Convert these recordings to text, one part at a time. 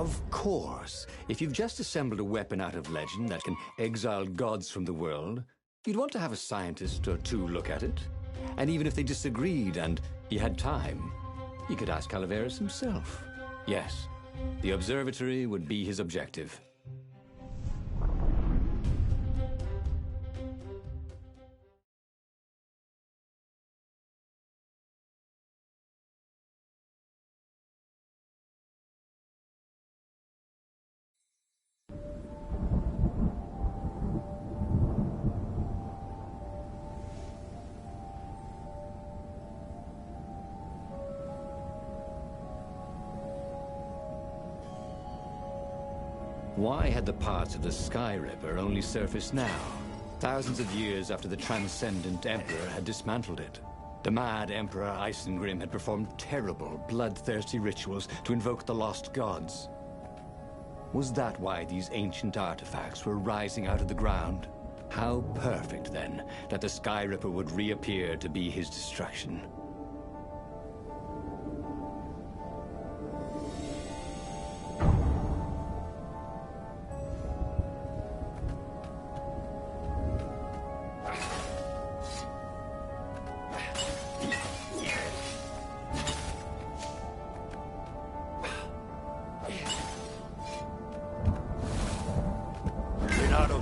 Of course. If you've just assembled a weapon out of legend that can exile gods from the world, you'd want to have a scientist or two look at it. And even if they disagreed and he had time, he could ask Calaveras himself. Yes, the observatory would be his objective. Why had the parts of the Sky Ripper only surfaced now, thousands of years after the Transcendent Emperor had dismantled it? The mad Emperor Isengrim had performed terrible, bloodthirsty rituals to invoke the lost gods. Was that why these ancient artifacts were rising out of the ground? How perfect, then, that the Sky Ripper would reappear to be his destruction.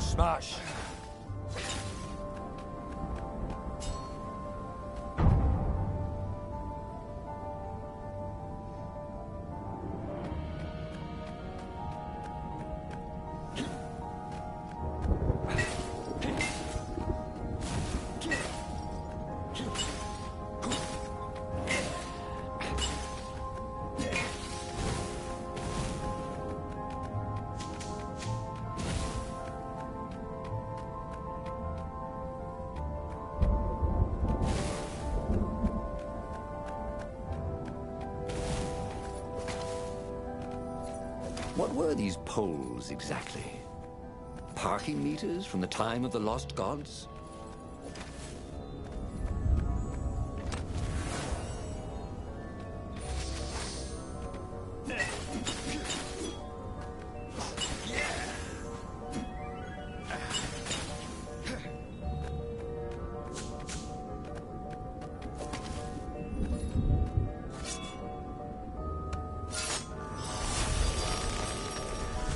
Smash! What were these poles exactly? Parking meters from the time of the lost gods?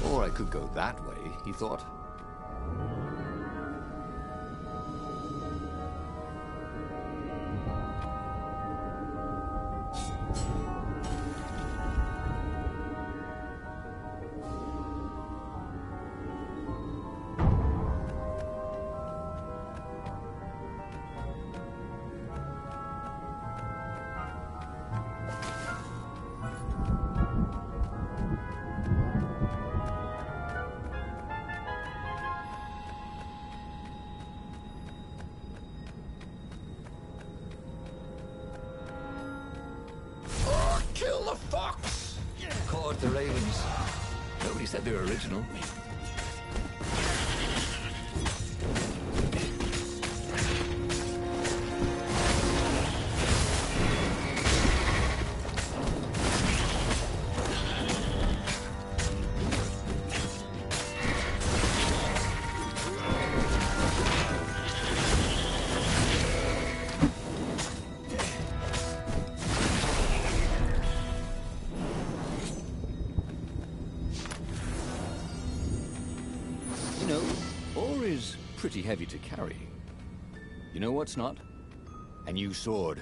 Or I could go that way, he thought. Kill the fox! Caught the ravens. Nobody said they were original. You know, ore is pretty heavy to carry. You know what's not? A new sword.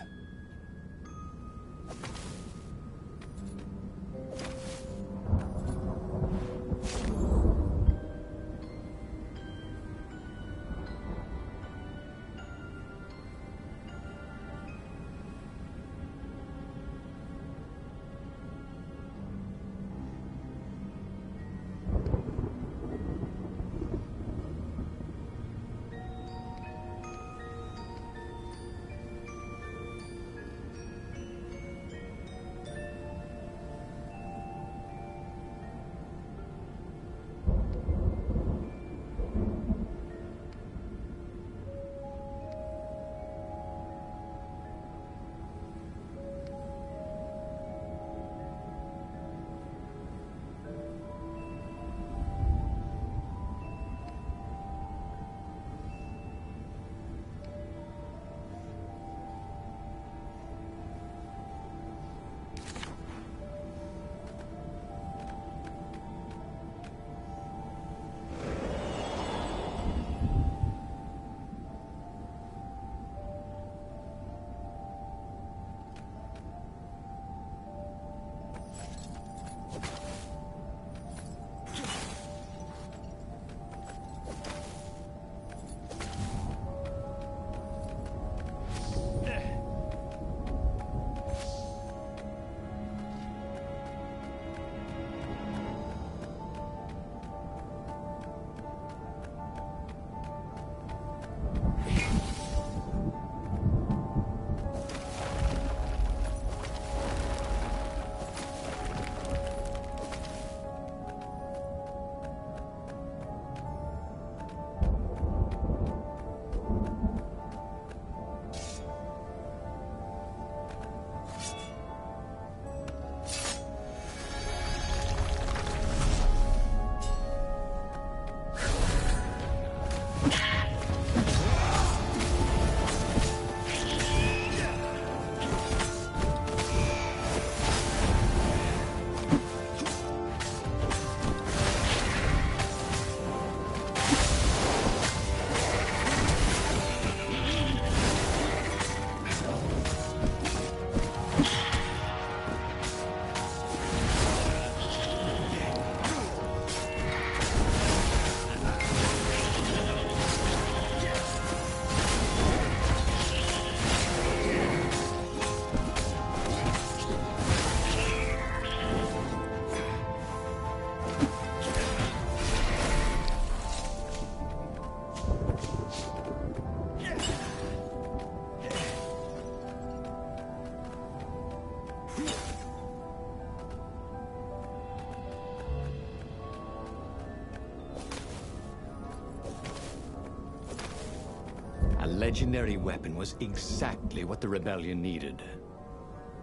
legendary weapon was exactly what the rebellion needed.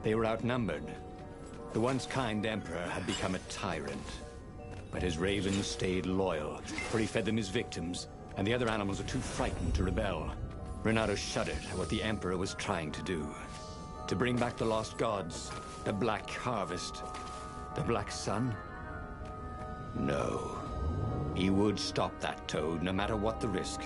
They were outnumbered. The once kind Emperor had become a tyrant. But his ravens stayed loyal, for he fed them his victims, and the other animals were too frightened to rebel. Renato shuddered at what the Emperor was trying to do. To bring back the lost gods, the Black Harvest, the Black Sun? No. He would stop that toad, no matter what the risk.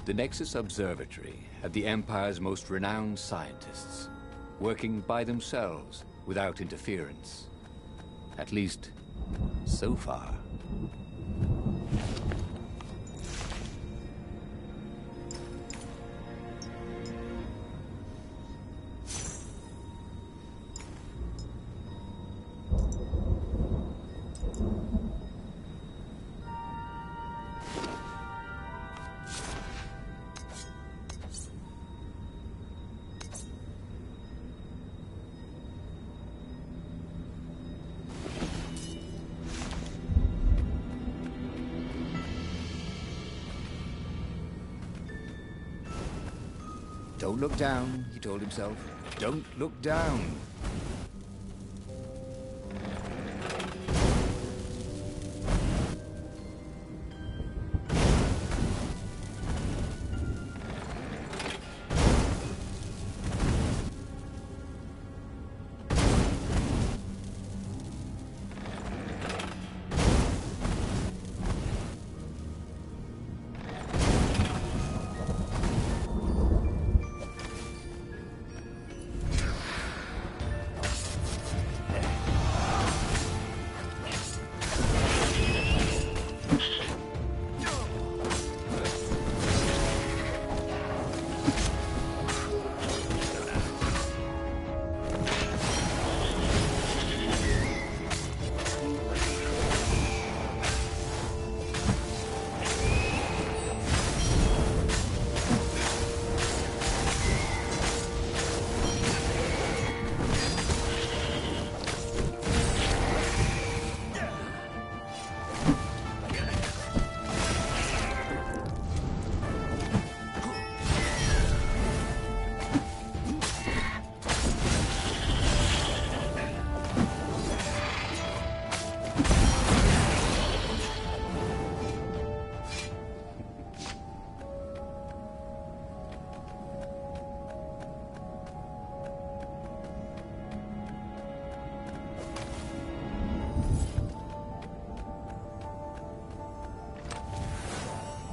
The Nexus Observatory had the Empire's most renowned scientists, working by themselves without interference. At least, so far. Don't look down, he told himself. Don't look down.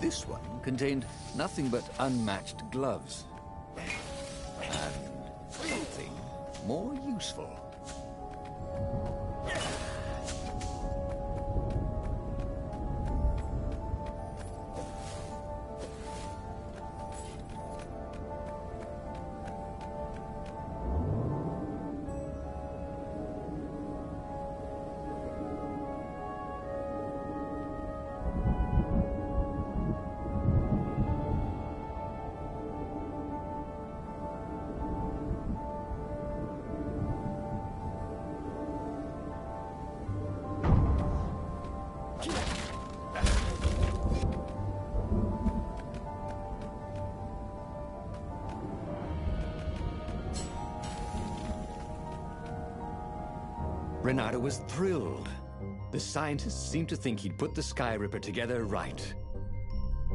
This one contained nothing but unmatched gloves. And something more useful. Renato was thrilled. The scientists seemed to think he'd put the Sky Ripper together right.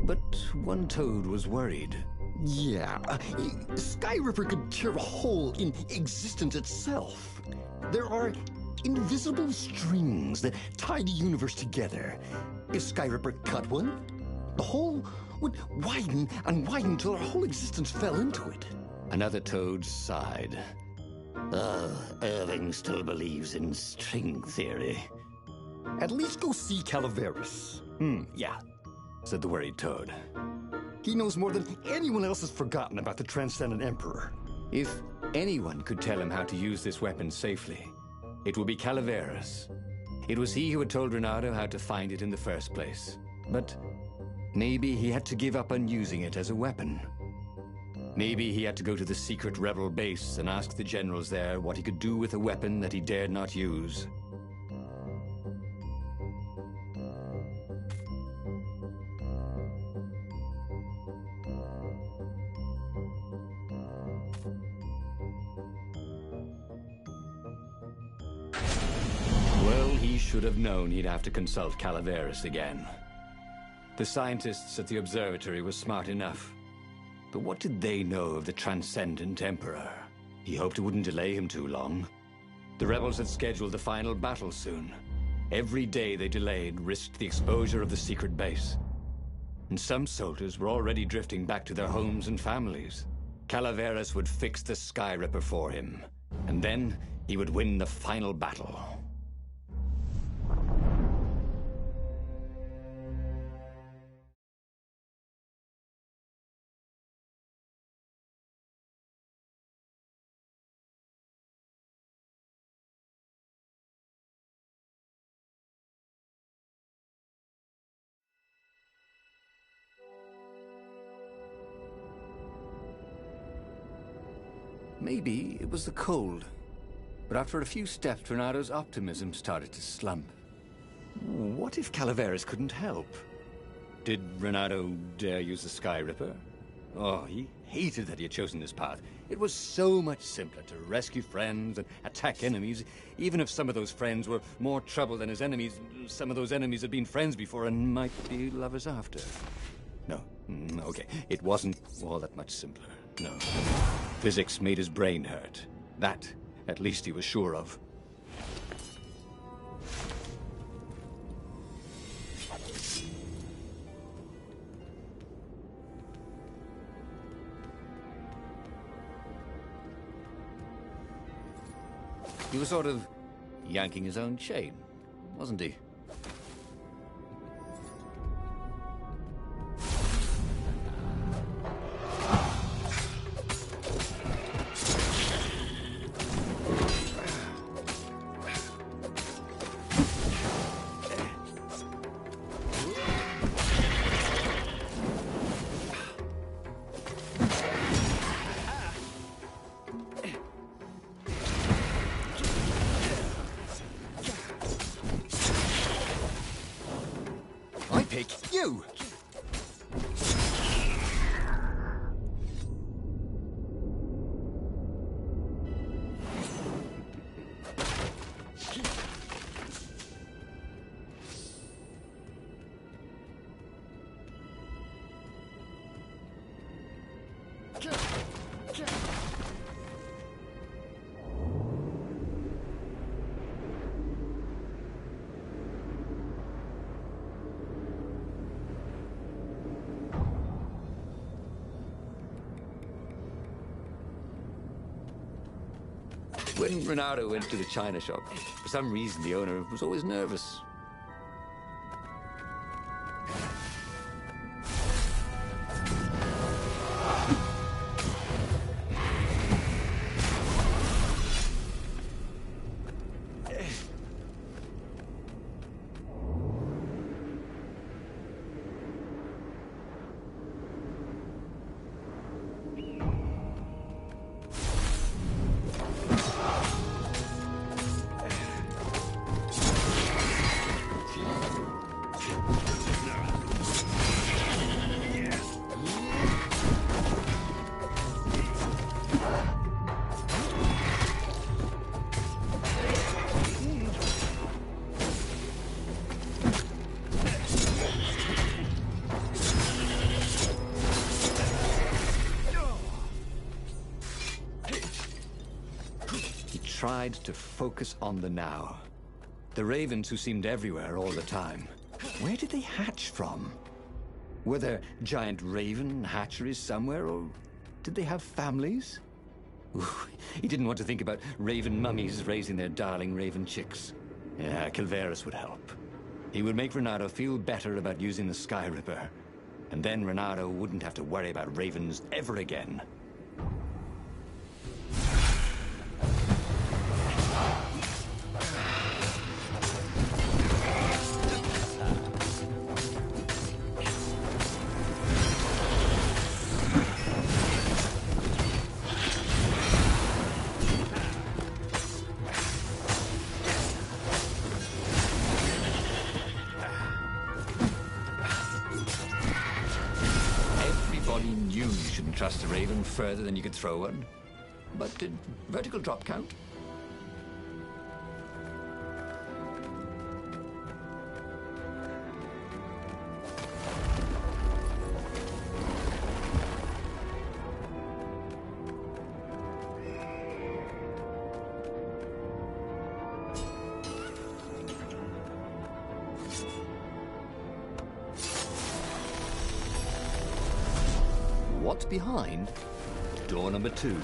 But one toad was worried. Yeah, Sky Ripper could tear a hole in existence itself. There are invisible strings that tie the universe together. If Sky Ripper cut one, the hole would widen and widen till our whole existence fell into it. Another toad sighed. Irving still believes in string theory. At least go see Calaveras. Yeah, said the worried toad. He knows more than anyone else has forgotten about the Transcendent Emperor. If anyone could tell him how to use this weapon safely, it would be Calaveras. It was he who had told Renato how to find it in the first place. But maybe he had to give up on using it as a weapon. Maybe he had to go to the secret rebel base and ask the generals there what he could do with a weapon that he dared not use. Well, he should have known he'd have to consult Calaveras again. The scientists at the observatory were smart enough. But what did they know of the Transcendent Emperor? He hoped it wouldn't delay him too long. The rebels had scheduled the final battle soon. Every day they delayed risked the exposure of the secret base. And some soldiers were already drifting back to their homes and families. Calaveras would fix the Sky Ripper for him. And then he would win the final battle. Maybe it was the cold, but after a few steps, Renato's optimism started to slump. What if Calaveras couldn't help? Did Renato dare use the Sky Ripper? Oh, he hated that he had chosen this path. It was so much simpler to rescue friends and attack enemies. Even if some of those friends were more trouble than his enemies, some of those enemies had been friends before and might be lovers after. No, okay, it wasn't all that much simpler, no. Physics made his brain hurt. That, at least, he was sure of. He was sort of yanking his own chain, wasn't he? You! When Renato went to the china shop, for some reason the owner was always nervous. Tried to focus on the now. The ravens who seemed everywhere all the time. Where did they hatch from? Were there giant raven hatcheries somewhere, or did they have families? Ooh, he didn't want to think about raven mummies raising their darling raven chicks. Yeah, Calaveras would help. He would make Renato feel better about using the Sky Ripper. And then Renato wouldn't have to worry about ravens ever again. Everybody knew you shouldn't trust a raven further than you could throw one. But did vertical drop count? What's behind door number 2?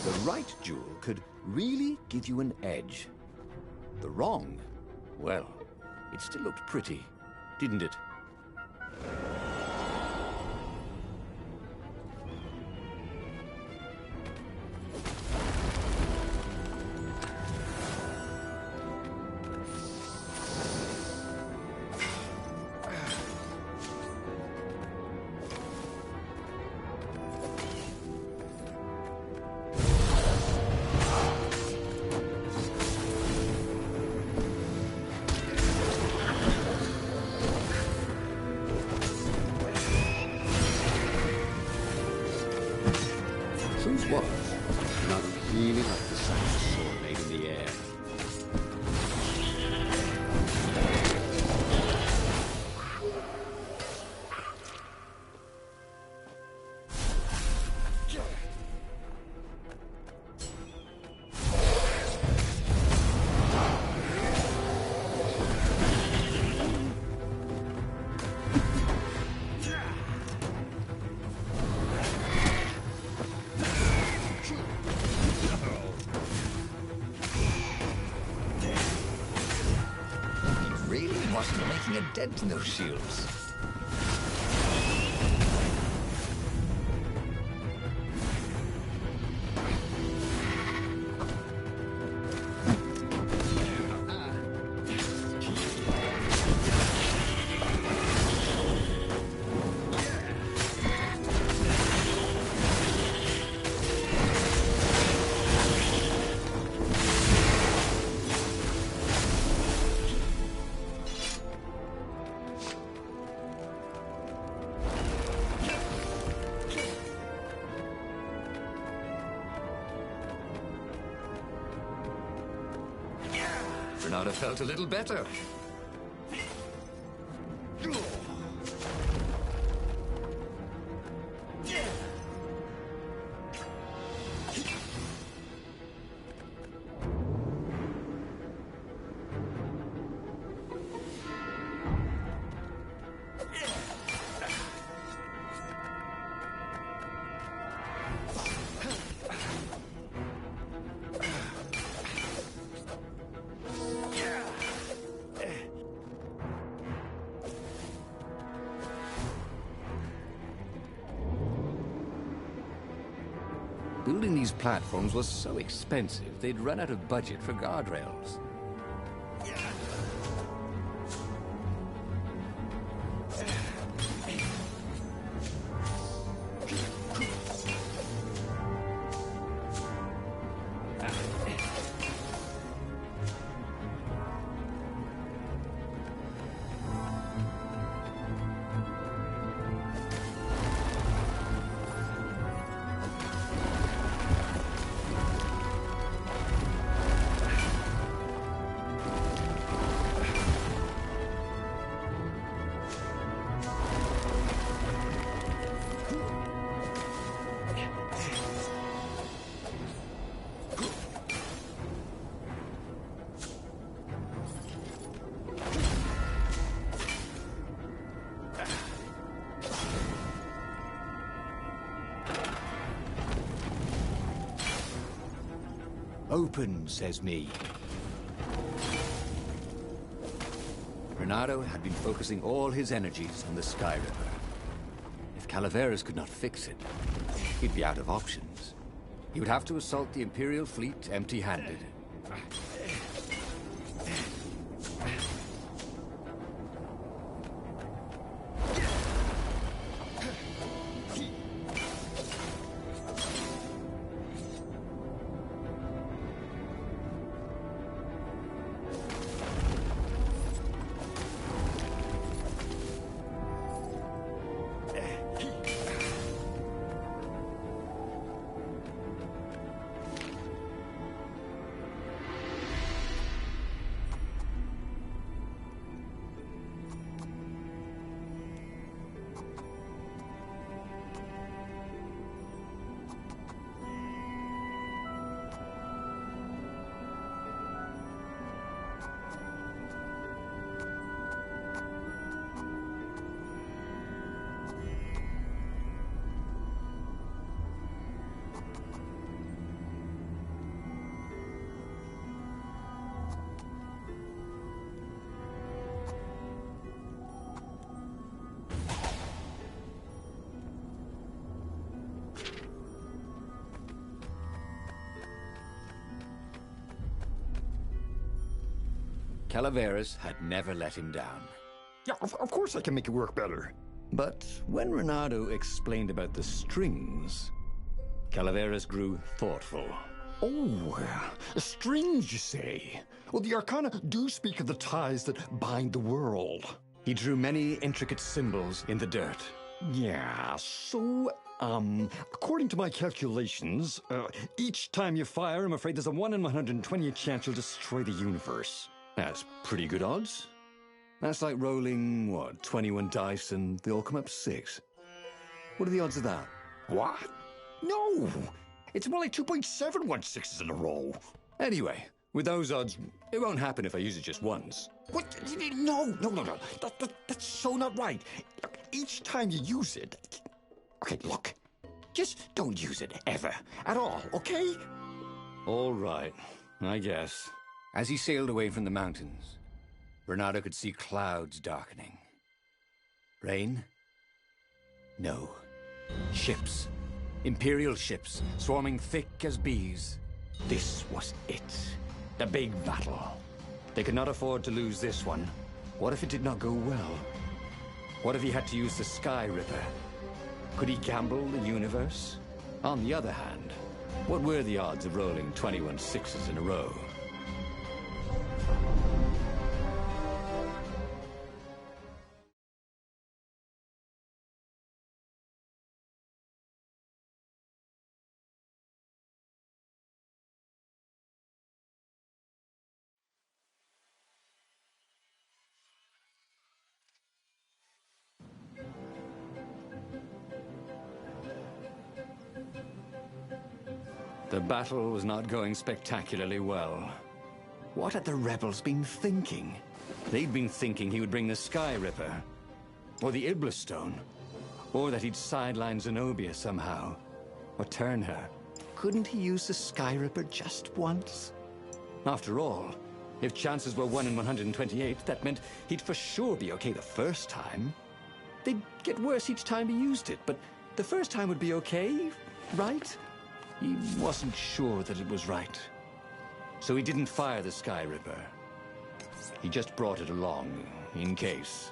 The right jewel could really give you an edge. The wrong, well, it still looked pretty, didn't it? Truth was, not really like the sight of a sword made in the air. Wasn't making a dent in those shields. Renata felt a little better. Building these platforms was so expensive, they'd run out of budget for guardrails. Open, says me. Renato had been focusing all his energies on the Sky River. If Calaveras could not fix it, he'd be out of options. He would have to assault the Imperial fleet empty-handed. Calaveras had never let him down. Yeah, of course I can make it work better. But when Renato explained about the strings, Calaveras grew thoughtful. Oh, strings, you say? Well, the Arcana do speak of the ties that bind the world. He drew many intricate symbols in the dirt. Yeah, so, according to my calculations, each time you fire, I'm afraid there's a 1 in 120 chance you'll destroy the universe. That's pretty good odds. That's like rolling, 21 dice and they all come up 6. What are the odds of that? What? No! It's more like 2.716s in a row. Anyway, with those odds, it won't happen if I use it just once. What? No. That's so not right. Look, each time you use it... Okay, look. Just don't use it ever. At all, okay? All right, I guess. As he sailed away from the mountains, Renato could see clouds darkening. Rain? No. Ships. Imperial ships, swarming thick as bees. This was it. The big battle. They could not afford to lose this one. What if it did not go well? What if he had to use the Sky Ripper? Could he gamble the universe? On the other hand, what were the odds of rolling 21 6s in a row? The battle was not going spectacularly well. What had the rebels been thinking? They'd been thinking he would bring the Sky Ripper, or the Iblis Stone, or that he'd sideline Zenobia somehow, or turn her. Couldn't he use the Sky Ripper just once? After all, if chances were 1 in 128, that meant he'd for sure be okay the first time. They'd get worse each time he used it, but the first time would be okay, right? He wasn't sure that it was right. So he didn't fire the Sky Ripper. He just brought it along, in case.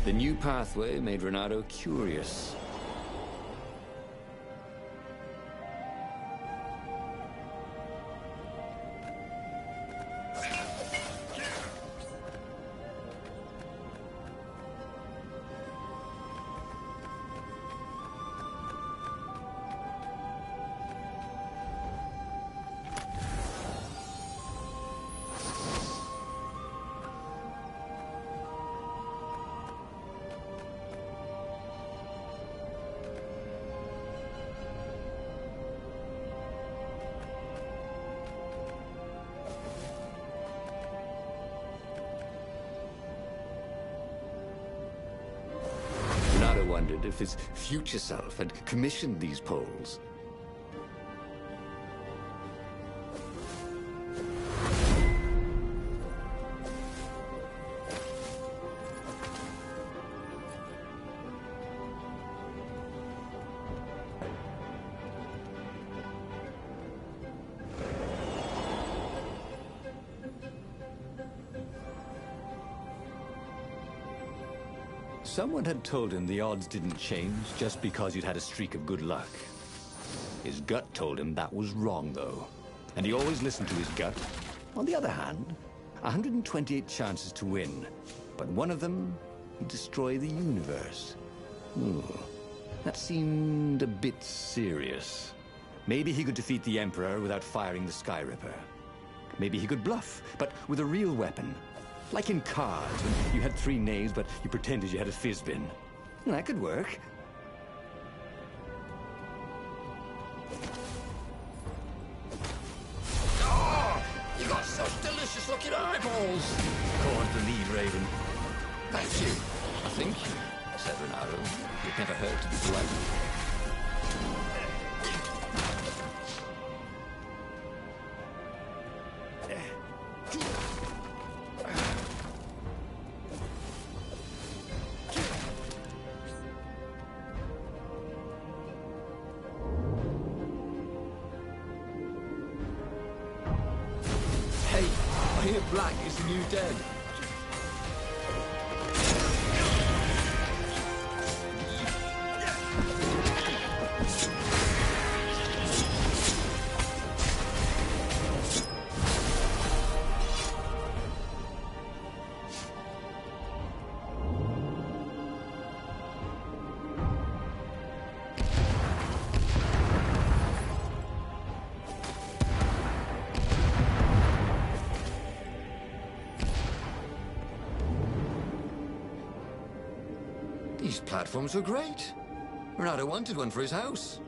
The new pathway made Renato curious. wondered if his future self had commissioned these poles. Someone had told him the odds didn't change just because you'd had a streak of good luck. His gut told him that was wrong, though. And he always listened to his gut. On the other hand, 128 chances to win. But one of them, he'd destroy the universe. Ooh, that seemed a bit serious. Maybe he could defeat the Emperor without firing the Sky Ripper. Maybe he could bluff, but with a real weapon. Like in cards, when you had 3 knaves, but you pretended you had a fizz-bin. That could work. Oh, you got such delicious-looking eyeballs. Go on to the lead, Raven. Thank you. I think, said Renato, you'd never hurt to be polite. Hey, I hear black is the new dead. These platforms were great. Renato wanted one for his house.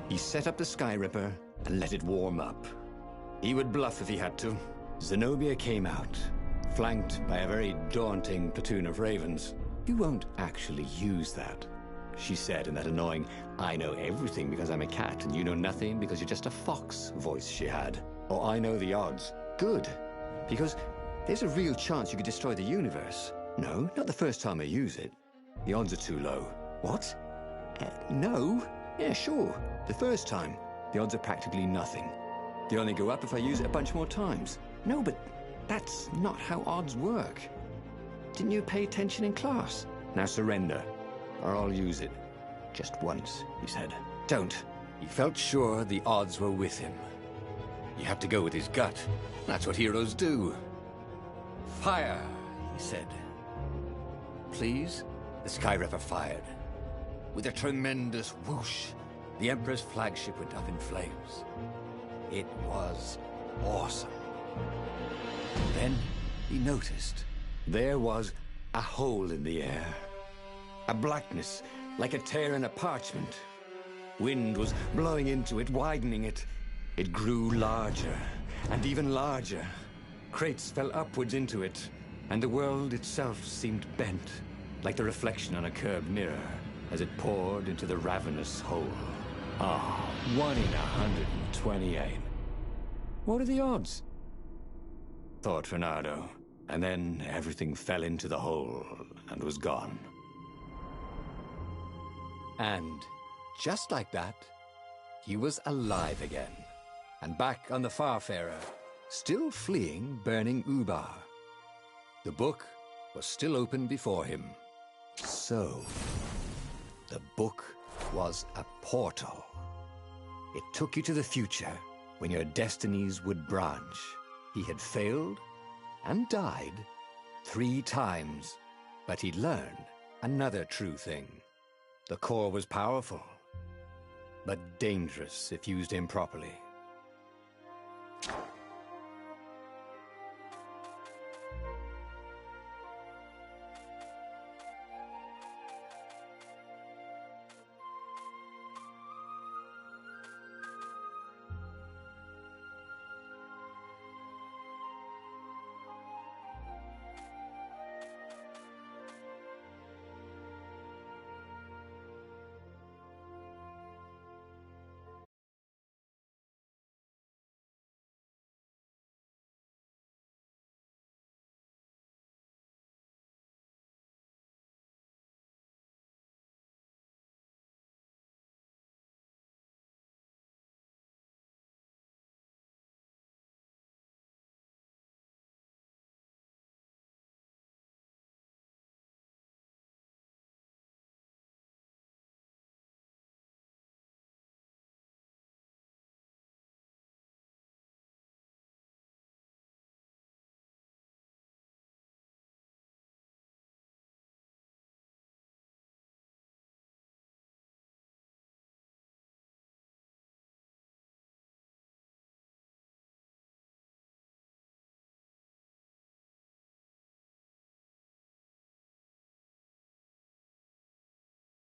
He set up the Sky Ripper and let it warm up. He would bluff if he had to. Zenobia came out, flanked by a very daunting platoon of ravens. You won't actually use that, she said in that annoying, I know everything because I'm a cat and you know nothing because you're just a fox voice she had. Or I know the odds. Good, because there's a real chance you could destroy the universe. No, not the first time I use it. The odds are too low. What? No? Yeah, sure. The first time, the odds are practically nothing. They only go up if I use it a bunch more times. No, but that's not how odds work. Didn't you pay attention in class? Now surrender, or I'll use it. Just once, he said. Don't. He felt sure the odds were with him. You have to go with his gut. That's what heroes do. Fire, he said. Please? The Skyripper fired. With a tremendous whoosh, the Emperor's flagship went up in flames. It was awesome. Then he noticed. There was a hole in the air. A blackness, like a tear in a parchment. Wind was blowing into it, widening it. It grew larger, and even larger. Crates fell upwards into it, and the world itself seemed bent, like the reflection on a curved mirror, as it poured into the ravenous hole. Ah, 1 in 128. What are the odds? Thought Fernando, and then everything fell into the hole and was gone. And just like that, he was alive again, and back on the Farfarer, still fleeing burning Ubar. The book was still open before him. So, the book was a portal. It took you to the future, when your destinies would branch. He had failed and died 3 times, but he'd learned another true thing. The core was powerful, but dangerous if used improperly.